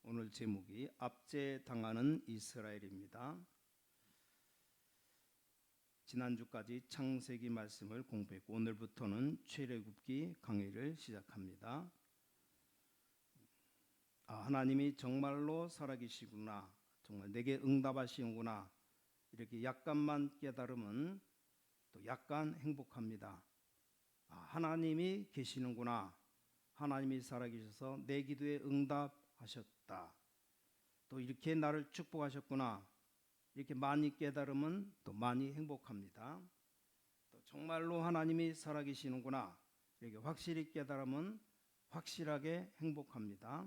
오늘 제목이 압제당하는 이스라엘입니다. 지난주까지 창세기 말씀을 공부했고 오늘부터는 출애굽기 강의를 시작합니다. 하나님이 정말로 살아계시구나, 정말 내게 응답하시는구나, 이렇게 약간만 깨달으면 또 약간 행복합니다. 하나님이 계시는구나, 하나님이 살아계셔서 내 기도에 응답하셨다, 또 이렇게 나를 축복하셨구나, 이렇게 많이 깨달으면 또 많이 행복합니다. 또 정말로 하나님이 살아계시는구나, 이렇게 확실히 깨달으면 확실하게 행복합니다.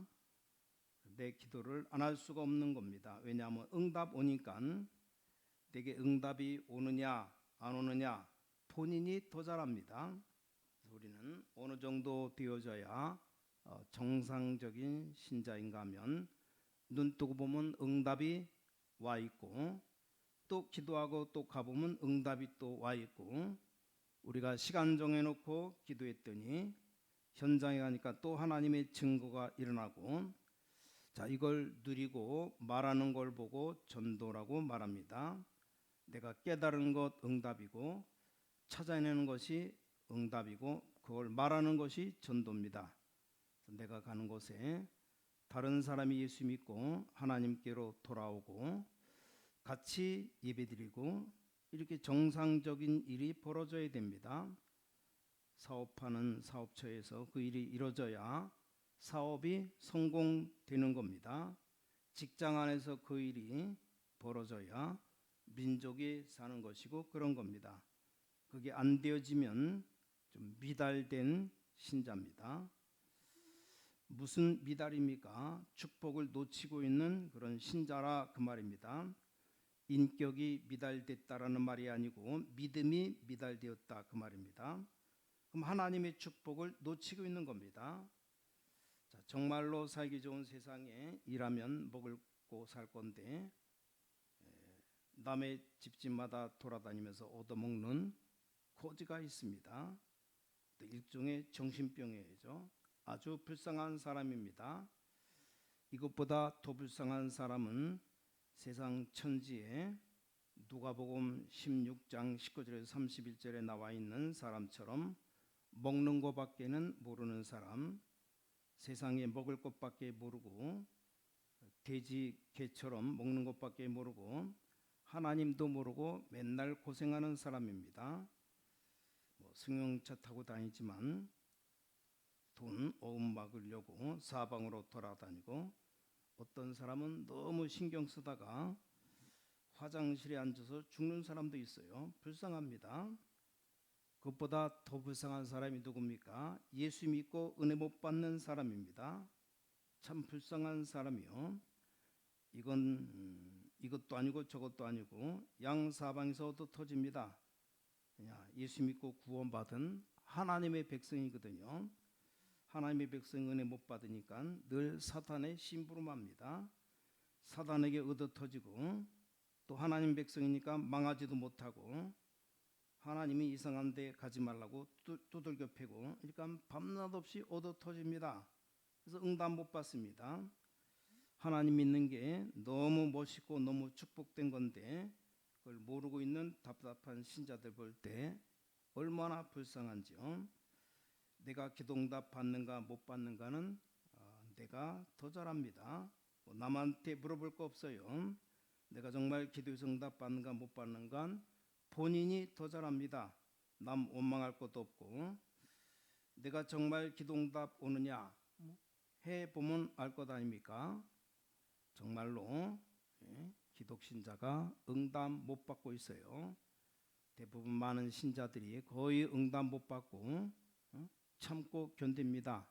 내 기도를 안 할 수가 없는 겁니다. 왜냐하면 응답 오니까 내게 응답이 오느냐 안 오느냐 본인이 더 잘합니다. 우리는 어느 정도 되어져야 정상적인 신자인가 하면 눈 뜨고 보면 응답이 와 있고, 또 기도하고 또 가보면 응답이 또 와 있고, 우리가 시간 정해놓고 기도했더니 현장에 가니까 또 하나님의 증거가 일어나고, 이걸 누리고 말하는 걸 보고 전도라고 말합니다. 내가 깨달은 것 응답이고 찾아내는 것이 응답이고 그걸 말하는 것이 전도입니다. 내가 가는 곳에 다른 사람이 예수 믿고 하나님께로 돌아오고 같이 예배드리고 이렇게 정상적인 일이 벌어져야 됩니다. 사업하는 사업처에서 그 일이 이루어져야 사업이 성공되는 겁니다. 직장 안에서 그 일이 벌어져야 민족이 사는 것이고 그런 겁니다. 그게 안 되어지면 좀 미달된 신자입니다. 무슨 미달입니까? 축복을 놓치고 있는 그런 신자라 그 말입니다. 인격이 미달됐다라는 말이 아니고 믿음이 미달되었다 그 말입니다. 그럼 하나님의 축복을 놓치고 있는 겁니다. 정말로 살기 좋은 세상에 일하면 먹고 살 건데 남의 집집마다 돌아다니면서 얻어먹는 거지가 있습니다. 일종의 정신병이죠. 아주 불쌍한 사람입니다. 이것보다 더 불쌍한 사람은 세상 천지에 누가복음 16장 19절에서 31절에 나와 있는 사람처럼 먹는 것밖에는 모르는 사람, 세상에 먹을 것밖에 모르고 돼지 개처럼 먹는 것밖에 모르고 하나님도 모르고 맨날 고생하는 사람입니다. 승용차 타고 다니지만 돈 어음 막으려고 사방으로 돌아다니고, 어떤 사람은 너무 신경 쓰다가 화장실에 앉아서 죽는 사람도 있어요. 불쌍합니다. 그것보다 더 불쌍한 사람이 누굽니까? 예수 믿고 은혜 못 받는 사람입니다. 참 불쌍한 사람이요. 이것도 아니고 저것도 아니고 양사방에서 얻어 터집니다. 예수 믿고 구원받은 하나님의 백성이거든요. 하나님의 백성 은혜 못 받으니까 늘 사탄의 심부름합니다. 사탄에게 얻어 터지고, 또 하나님 백성이니까 망하지도 못하고 하나님이 이상한 데 가지 말라고 두들겨 패고, 그러니까 밤낮 없이 얻어 터집니다. 그래서 응답 못 받습니다. 하나님 믿는 게 너무 멋있고 너무 축복된 건데 그걸 모르고 있는 답답한 신자들 볼 때 얼마나 불쌍한지요. 내가 기도응답 받는가 못 받는가는 내가 더 잘합니다. 남한테 물어볼 거 없어요. 내가 정말 기도에서 응답 받는가 못 받는가 본인이 더 잘합니다. 남 원망할 것도 없고, 내가 정말 기도응답 오느냐 해보면 알 것 아닙니까? 정말로 기독신자가 응답 못 받고 있어요. 대부분 많은 신자들이 거의 응답 못 받고 참고 견딥니다.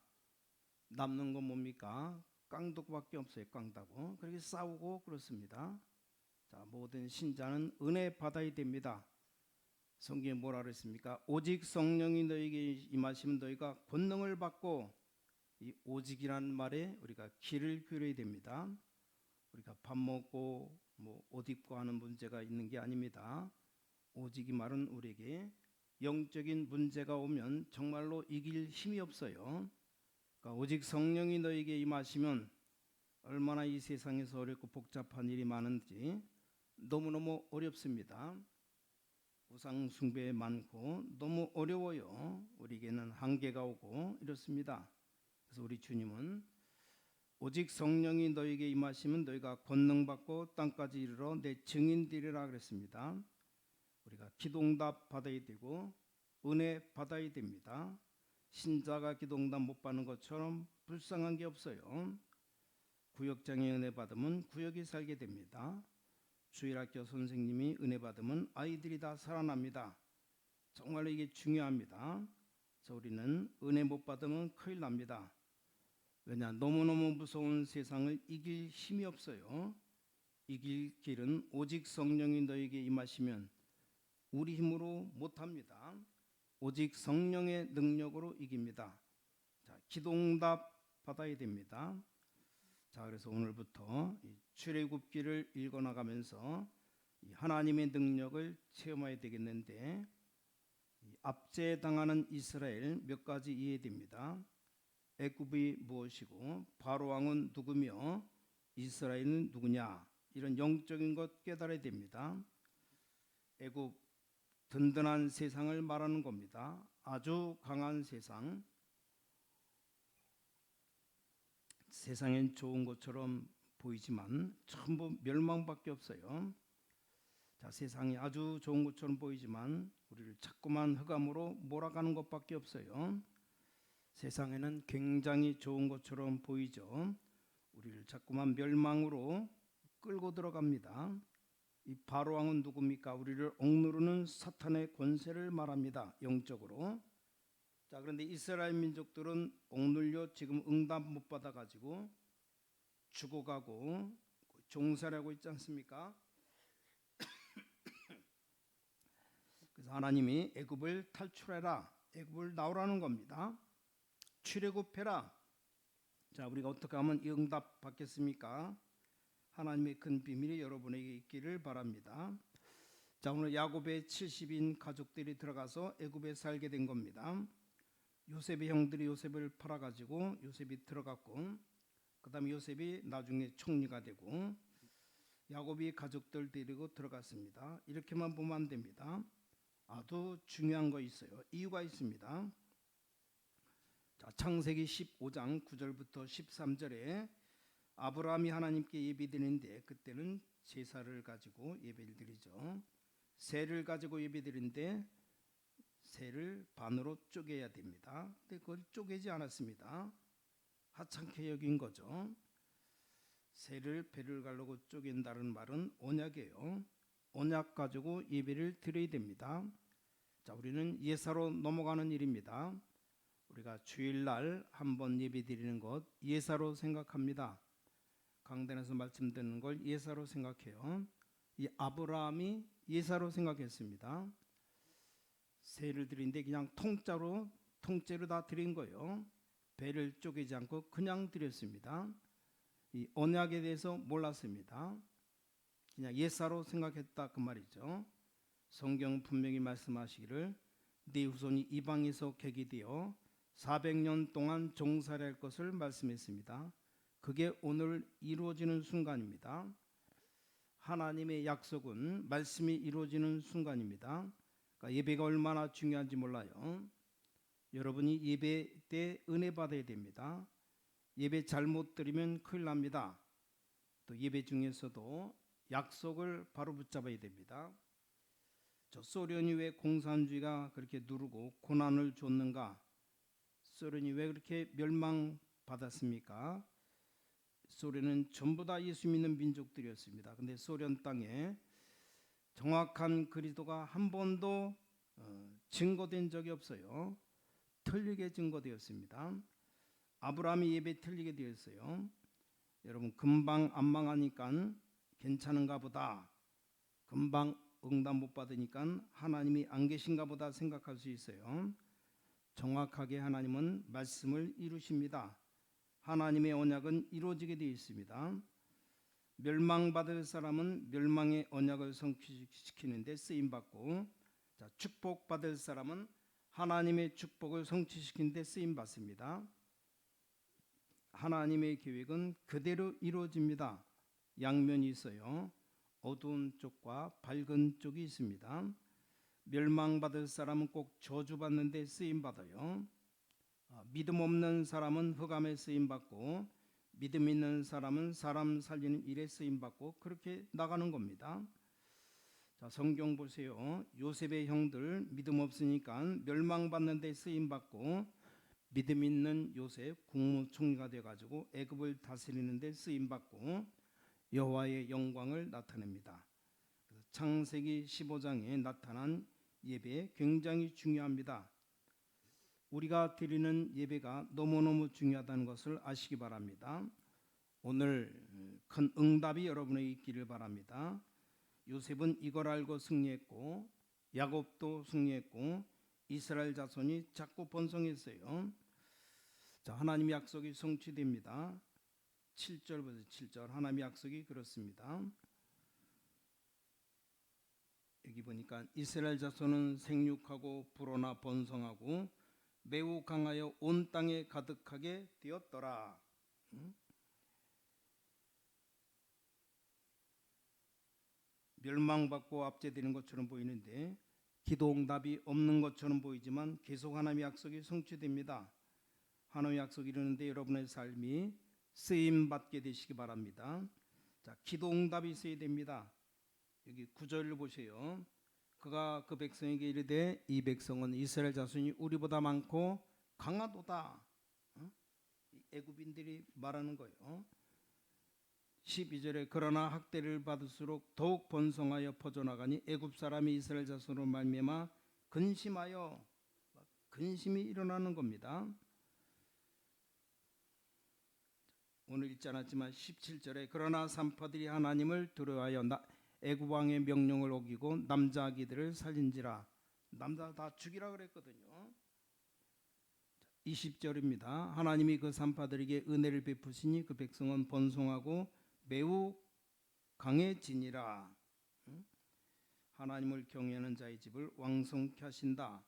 남는 건 뭡니까? 깡독밖에 없어요. 깡다고. 그렇게 싸우고 그렇습니다. 모든 신자는 은혜 받아야 됩니다. 성경에 뭐라 그랬습니까? 오직 성령이 너에게 임하시면 너희가 권능을 받고, 이 오직이라는 말에 우리가 귀를 기울여야 됩니다. 우리가 밥 먹고 옷 입고 하는 문제가 있는 게 아닙니다. 오직 이 말은 우리에게 영적인 문제가 오면 정말로 이길 힘이 없어요. 그러니까 오직 성령이 너에게 임하시면 얼마나 이 세상에서 어렵고 복잡한 일이 많은지 너무너무 어렵습니다. 우상 숭배 많고 너무 어려워요. 우리에게는 한계가 오고 이렇습니다. 그래서 우리 주님은 오직 성령이 너에게 임하시면 너희가 권능받고 땅까지 이르러 내 증인되리라 그랬습니다. 우리가 기도응답 받아야 되고 은혜 받아야 됩니다. 신자가 기도응답 못 받는 것처럼 불쌍한 게 없어요. 구역장애 은혜 받으면 구역이 살게 됩니다. 주일학교 선생님이 은혜 받으면 아이들이 다 살아납니다. 정말로 이게 중요합니다. 그래서 우리는 은혜 못 받으면 큰일 납니다. 왜냐, 너무너무 무서운 세상을 이길 힘이 없어요. 이길 길은 오직 성령이 너에게 임하시면 우리 힘으로 못합니다. 오직 성령의 능력으로 이깁니다. 자, 기도응답 받아야 됩니다. 자, 그래서 오늘부터 출애굽기를 읽어나가면서 하나님의 능력을 체험해야 되겠는데, 압제당하는 이스라엘 몇 가지 이해됩니다. 애굽이 무엇이고 바로 왕은 누구며 이스라엘은 누구냐, 이런 영적인 것 깨달아야 됩니다. 애굽 든든한 세상을 말하는 겁니다. 아주 강한 세상. 세상엔 좋은 것처럼 보이지만 전부 멸망밖에 없어요. 자, 세상이 아주 좋은 것처럼 보이지만 우리를 자꾸만 흑암으로 몰아가는 것밖에 없어요. 세상에는 굉장히 좋은 것처럼 보이죠. 우리를 자꾸만 멸망으로 끌고 들어갑니다. 이 바로 왕은 누굽니까? 우리를 억누르는 사탄의 권세를 말합니다. 영적으로. 자, 그런데 이스라엘 민족들은 억눌려 지금 응답 못 받아가지고 죽어가고 종살이하고 있지 않습니까? 그래서 하나님이 애굽을 탈출해라, 애굽을 나오라는 겁니다. 출애굽해라. 자, 우리가 어떻게 하면 이 응답 받겠습니까? 하나님의 큰 비밀이 여러분에게 있기를 바랍니다. 자, 오늘 야곱의 70인 가족들이 들어가서 애굽에 살게 된 겁니다. 요셉의 형들이 요셉을 팔아가지고 요셉이 들어갔고, 그 다음에 요셉이 나중에 총리가 되고 야곱이 가족들 데리고 들어갔습니다. 이렇게만 보면 안 됩니다. 아주 중요한 거 있어요. 이유가 있습니다. 자, 창세기 15장 9절부터 13절에 아브라함이 하나님께 예배드리는데, 그때는 제사를 가지고 예배를 드리죠. 새를 가지고 예배드리는데 새를 반으로 쪼개야 됩니다. 근데 그걸 쪼개지 않았습니다. 하찮게 여긴 거죠. 새를 배를 가르고 쪼갠다는 말은 언약이에요. 언약 가지고 예배를 드려야 됩니다. 자, 우리는 예사로 넘어가는 일입니다. 우리가 주일날 한번 예배 드리는 것 예사로 생각합니다. 강단에서 말씀 듣는 걸 예사로 생각해요. 이 아브라함이 예사로 생각했습니다. 새를 드린데 그냥 통째로 다 드린 거예요. 배를 쪼개지 않고 그냥 드렸습니다. 이 언약에 대해서 몰랐습니다. 그냥 예사로 생각했다, 그 말이죠. 성경 분명히 말씀하시기를 네 후손이 이방에서 객이되어 400년 동안 종살이할 것을 말씀했습니다. 그게 오늘 이루어지는 순간입니다. 하나님의 약속은 말씀이 이루어지는 순간입니다. 그러니까 예배가 얼마나 중요한지 몰라요. 여러분이 예배 때 은혜 받아야 됩니다. 예배 잘못 드리면 큰일 납니다. 또 예배 중에서도 약속을 바로 붙잡아야 됩니다. 저 소련이 왜 공산주의가 그렇게 누르고 고난을 줬는가? 소련이 왜 그렇게 멸망받았습니까? 소련은 전부 다 예수 믿는 민족들이었습니다. 근데 소련 땅에 정확한 그리스도가 한 번도 증거된 적이 없어요. 틀리게 증거되었습니다. 아브라함이 예배 틀리게 되었어요. 여러분, 금방 안 망하니까 괜찮은가 보다, 금방 응답 못 받으니까 하나님이 안 계신가 보다 생각할 수 있어요. 정확하게 하나님은 말씀을 이루십니다. 하나님의 언약은 이루어지게 되어 있습니다. 멸망받을 사람은 멸망의 언약을 성취시키는 데 쓰임받고, 자, 축복받을 사람은 하나님의 축복을 성취시키는 데 쓰임받습니다. 하나님의 계획은 그대로 이루어집니다. 양면이 있어요. 어두운 쪽과 밝은 쪽이 있습니다. 멸망받을 사람은 꼭 저주받는 데 쓰임받아요. 믿음 없는 사람은 흑암에 쓰임받고 믿음 있는 사람은 사람 살리는 일에 쓰임받고 그렇게 나가는 겁니다. 자, 성경 보세요. 요셉의 형들 믿음 없으니까 멸망받는 데 쓰임받고 믿음 있는 요셉 국무총리가 돼가지고 애굽을 다스리는 데 쓰임받고 여호와의 영광을 나타냅니다. 창세기 15장에 나타난 예배 굉장히 중요합니다. 우리가 드리는 예배가 너무너무 중요하다는 것을 아시기 바랍니다. 오늘 큰 응답이 여러분에게 있기를 바랍니다. 요셉은 이걸 알고 승리했고 야곱도 승리했고 이스라엘 자손이 자꾸 번성했어요. 자, 하나님의 약속이 성취됩니다. 7절부터 7절 하나님의 약속이 그렇습니다. 여기 보니까 이스라엘 자손은 생육하고 불어나 번성하고 매우 강하여 온 땅에 가득하게 되었더라. 멸망받고 압제되는 것처럼 보이는데 기도응답이 없는 것처럼 보이지만 계속 하나님의 약속이 성취됩니다. 하나님의 약속이 이루는데 여러분의 삶이 쓰임받게 되시기 바랍니다. 자, 기도응답이 있어야 됩니다. 여기 9절을 보세요. 그가 그 백성에게 이르되 이 백성은 이스라엘 자손이 우리보다 많고 강하도다. 애굽인들이 말하는 거예요. 12절에 그러나 학대를 받을수록 더욱 번성하여 퍼져나가니 애굽 사람이 이스라엘 자손으로 말미암아 근심하여 근심이 일어나는 겁니다. 오늘 읽지 않았지만 17절에 그러나 산파들이 하나님을 두려워하여 애굽 왕의 명령을 어기고 남자 아기들을 살린지라. 남자 다 죽이라 그랬거든요. 20절입니다. 하나님이 그 산파들에게 은혜를 베푸시니 그 백성은 번성하고 매우 강해지니라. 하나님을 경외하는 자의 집을 왕성케 하신다.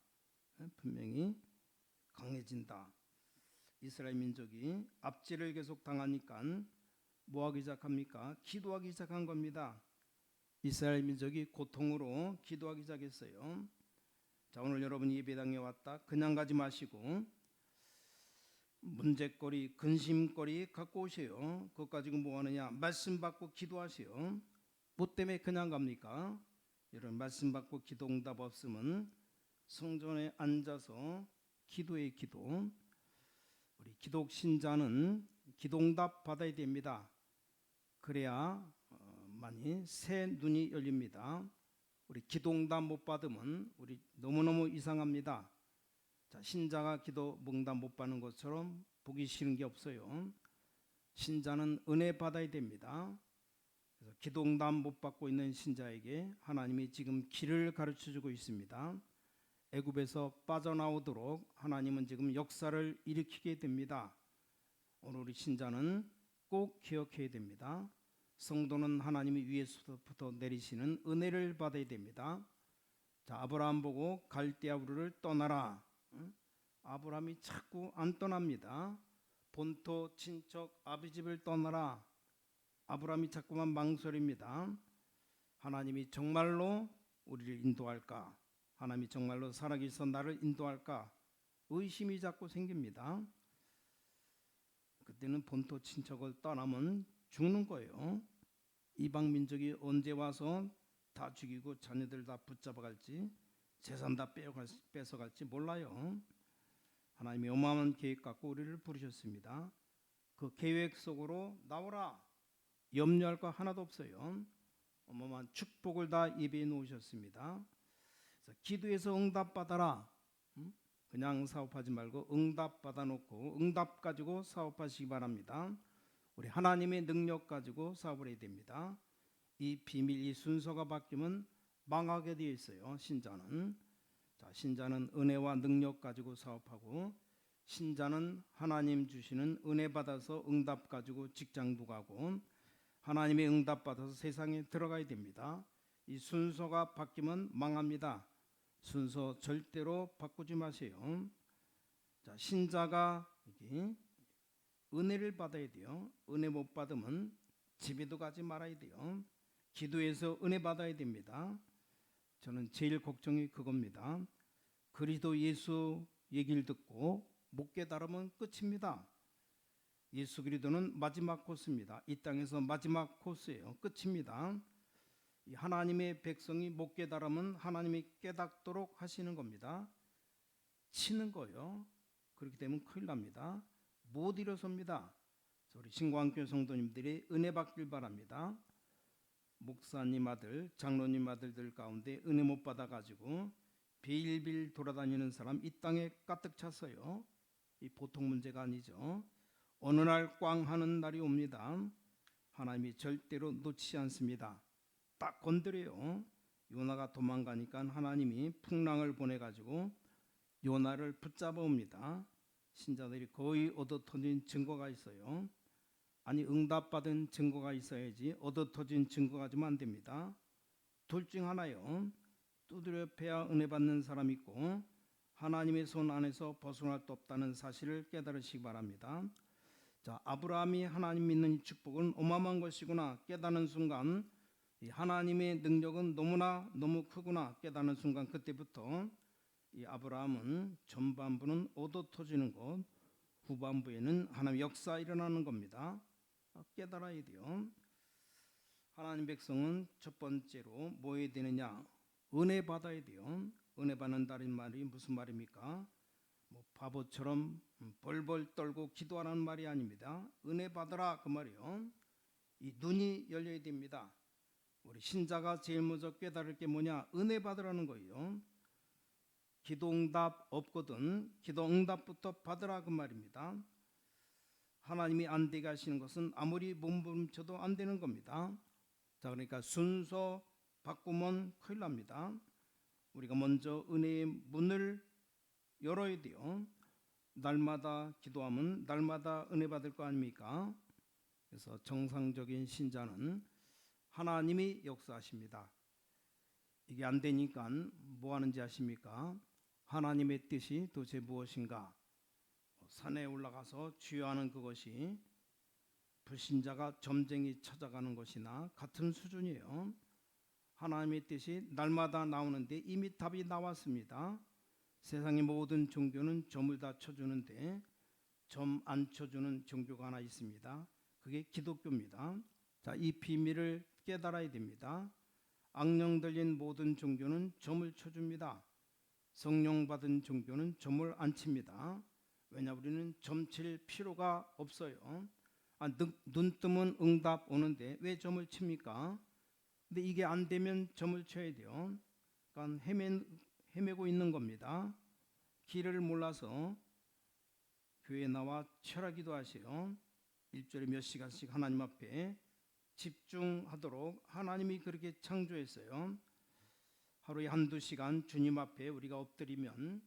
분명히 강해진다. 이스라엘 민족이 압제를 계속 당하니까 뭐 하기 시작합니까? 기도하기 시작한 겁니다. 이스라엘 민족이 고통으로 기도하기 시작했어요. 자, 오늘 여러분이 예배당에 왔다 그냥 가지 마시고 문제거리, 근심거리 갖고 오세요. 그것 가지고 뭐 하느냐? 말씀 받고 기도하세요. 뭐 때문에 그냥 갑니까? 여러분 말씀 받고 기도 응답 없으면 성전에 앉아서 기도의 기도. 우리 기독 신자는 기도 응답 받아야 됩니다. 그래야 많이 새 눈이 열립니다. 우리 기도 응답 못 받으면 우리 너무너무 이상합니다. 자, 신자가 기도 응답 못 받는 것처럼 보기 싫은 게 없어요. 신자는 은혜 받아야 됩니다. 그래서 기도 응답 못 받고 있는 신자에게 하나님이 지금 길을 가르쳐주고 있습니다. 애굽에서 빠져나오도록 하나님은 지금 역사를 일으키게 됩니다. 오늘 우리 신자는 꼭 기억해야 됩니다. 성도는 하나님이 위에서부터 내리시는 은혜를 받아야 됩니다. 자, 아브라함 보고 갈대아 우르를 떠나라. 아브라함이 자꾸 안 떠납니다. 본토 친척 아비 집을 떠나라. 아브라함이 자꾸만 망설입니다. 하나님이 정말로 우리를 인도할까? 하나님이 정말로 살아계셔서 나를 인도할까? 의심이 자꾸 생깁니다. 그때는 본토 친척을 떠나면 죽는 거예요. 이방 민족이 언제 와서 다 죽이고 자녀들 다 붙잡아갈지 재산 다 뺏어갈지 몰라요. 하나님이 어마어마한 계획 갖고 우리를 부르셨습니다. 그 계획 속으로 나오라. 염려할 거 하나도 없어요. 어마어마한 축복을 다 예비해 놓으셨습니다. 그래서 기도해서 응답 받아라. 그냥 사업하지 말고 응답 받아놓고 응답 가지고 사업하시기 바랍니다. 우리 하나님의 능력 가지고 사업을 해야 됩니다. 이 비밀, 이 순서가 바뀌면 망하게 되어 있어요. 신자는. 자, 신자는 은혜와 능력 가지고 사업하고 신자는 하나님 주시는 은혜 받아서 응답 가지고 직장도 가고 하나님의 응답 받아서 세상에 들어가야 됩니다. 이 순서가 바뀌면 망합니다. 순서 절대로 바꾸지 마세요. 자, 신자가 여기 은혜를 받아야 돼요. 은혜 못 받으면 집에도 가지 말아야 돼요. 기도해서 은혜 받아야 됩니다. 저는 제일 걱정이 그겁니다. 그리스도 예수 얘기를 듣고 못 깨달으면 끝입니다. 예수 그리스도는 마지막 코스입니다. 이 땅에서 마지막 코스예요. 끝입니다. 이 하나님의 백성이 못 깨달으면 하나님이 깨닫도록 하시는 겁니다. 치는 거요. 그렇게 되면 큰일 납니다. 못 일어섭니다. 우리 신광교회 성도님들이 은혜 받길 바랍니다. 목사님 아들, 장로님 아들들 가운데 은혜 못 받아가지고 빌빌 돌아다니는 사람 이 땅에 가득 찼어요. 이 보통 문제가 아니죠. 어느 날 꽝 하는 날이 옵니다. 하나님이 절대로 놓치지 않습니다. 딱 건드려요. 요나가 도망가니까 하나님이 풍랑을 보내가지고 요나를 붙잡아 옵니다. 신자들이 거의 얻어터진 증거가 있어요. 아니 응답받은 증거가 있어야지 얻어터진 증거가 좀 안 됩니다. 둘 중 하나요. 두드려 패야 은혜 받는 사람이 있고 하나님의 손 안에서 벗어날 수 없다는 사실을 깨달으시기 바랍니다. 자, 아브라함이 하나님 믿는 이 축복은 어마어마한 것이구나 깨닫는 순간 이 하나님의 능력은 너무 크구나 깨닫는 순간 그때부터 이 아브라함은 전반부는 얻어터지는 것, 후반부에는 하나님의 역사 일어나는 겁니다. 깨달아야 돼요. 하나님 백성은 첫 번째로 뭐 해야 되느냐? 은혜 받아야 돼요. 은혜 받는다는 말이 무슨 말입니까? 뭐 바보처럼 벌벌 떨고 기도하라는 말이 아닙니다. 은혜 받으라 그 말이요. 이 눈이 열려야 됩니다. 우리 신자가 제일 먼저 깨달을 게 뭐냐? 은혜 받으라는 거예요. 기도 응답 없거든 기도 응답부터 받으라 그 말입니다. 하나님이 안 되게 하시는 것은 아무리 몸부림쳐도 안 되는 겁니다. 자, 그러니까 순서 바꾸면 큰일 납니다. 우리가 먼저 은혜의 문을 열어야 돼요. 날마다 기도하면 날마다 은혜 받을 거 아닙니까? 그래서 정상적인 신자는 하나님이 역사하십니다. 이게 안 되니까 뭐 하는지 아십니까? 하나님의 뜻이 도대체 무엇인가? 산에 올라가서 주여하는 그것이 불신자가 점쟁이 찾아가는 것이나 같은 수준이에요. 하나님의 뜻이 날마다 나오는데 이미 답이 나왔습니다. 세상의 모든 종교는 점을 다 쳐주는데 점 안 쳐주는 종교가 하나 있습니다. 그게 기독교입니다. 자, 이 비밀을 깨달아야 됩니다. 악령 들린 모든 종교는 점을 쳐줍니다. 성령 받은 종교는 점을 안 칩니다. 왜냐 우리는 점칠 필요가 없어요. 눈 뜨면 응답 오는데 왜 점을 칩니까? 근데 이게 안 되면 점을 쳐야 돼요. 그러니까 헤매고 있는 겁니다. 길을 몰라서 교회에 나와 철학기도 하세요. 일주일에 몇 시간씩 하나님 앞에 집중하도록 하나님이 그렇게 창조했어요. 하루에 한두 시간 주님 앞에 우리가 엎드리면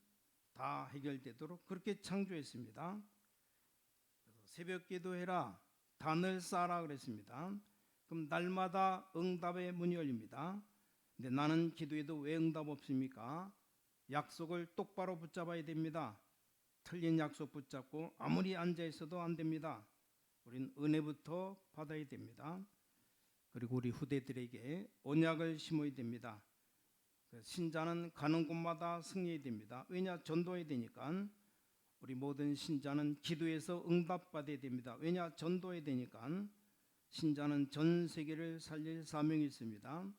다 해결되도록 그렇게 창조했습니다. 새벽 기도해라, 단을 쌓아라 그랬습니다. 그럼 날마다 응답의 문이 열립니다. 근데 나는 기도해도 왜 응답 없습니까? 약속을 똑바로 붙잡아야 됩니다. 틀린 약속 붙잡고 아무리 앉아 있어도 안 됩니다. 우린 은혜부터 받아야 됩니다. 그리고 우리 후대들에게 언약을 심어야 됩니다. 신자는 가는 곳마다 승리해야 됩니다. 왜냐? 전도해야 되니까. 우리 모든 신자는 기도해서 응답받아야 됩니다. 왜냐? 전도해야 되니까. 신자는 전 세계를 살릴 사명이 있습니다.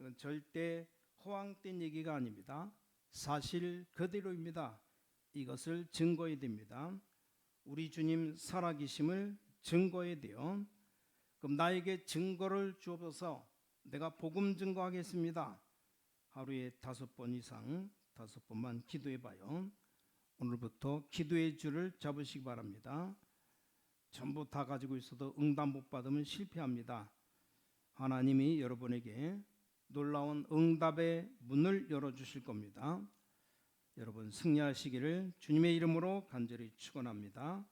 이건 절대 허황된 얘기가 아닙니다. 사실 그대로입니다. 이것을 증거해야 됩니다. 우리 주님 살아계심을 증거해야 돼요. 그럼 나에게 증거를 주옵소서. 내가 복음 증거하겠습니다. 하루에 5번 이상 5번만 기도해봐요. 오늘부터 기도의 줄을 잡으시기 바랍니다. 전부 다 가지고 있어도 응답 못 받으면 실패합니다. 하나님이 여러분에게 놀라운 응답의 문을 열어주실 겁니다. 여러분 승리하시기를 주님의 이름으로 간절히 축원합니다.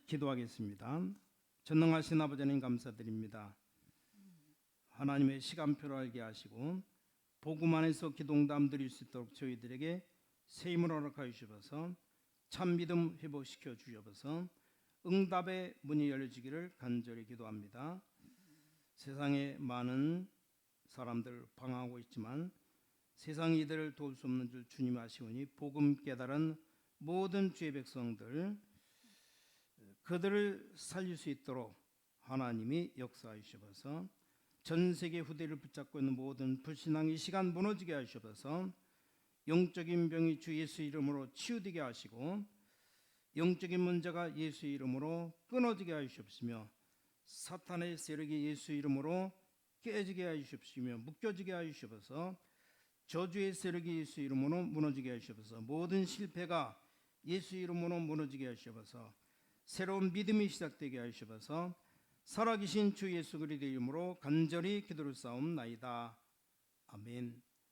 기도하겠습니다. 전능하신 아버지 하나님 감사드립니다. 하나님의 시간표를 알게 하시고 복음 안에서 기도 응답 드릴 수 있도록 저희들에게 새 힘을 허락하여 주셔서 참 믿음 회복시켜 주셔서 응답의 문이 열려지기를 간절히 기도합니다. 세상에 많은 사람들 방황하고 있지만 세상이 이들을 도울 수 없는 줄 주님 아시오니 복음 깨달은 모든 주의 백성들 그들을 살릴 수 있도록 하나님이 역사하여 주셔서 전 세계 후대를 붙잡고 있는 모든 불신앙 이 시간 무너지게 하셔서 영적인 병이 주 예수 이름으로 치유되게 하시고 영적인 문제가 예수 이름으로 끊어지게 하시옵시며 사탄의 세력이 예수 이름으로 깨지게 하시옵시며 묶여지게 하시옵소서 저주의 세력이 예수 이름으로 무너지게 하시옵소서 모든 실패가 예수 이름으로 무너지게 하시옵소서 새로운 믿음이 시작되게 하시옵소서 살아계신 주 예수 그리스도의 이름으로 간절히 기도를 싸움나이다. 아멘.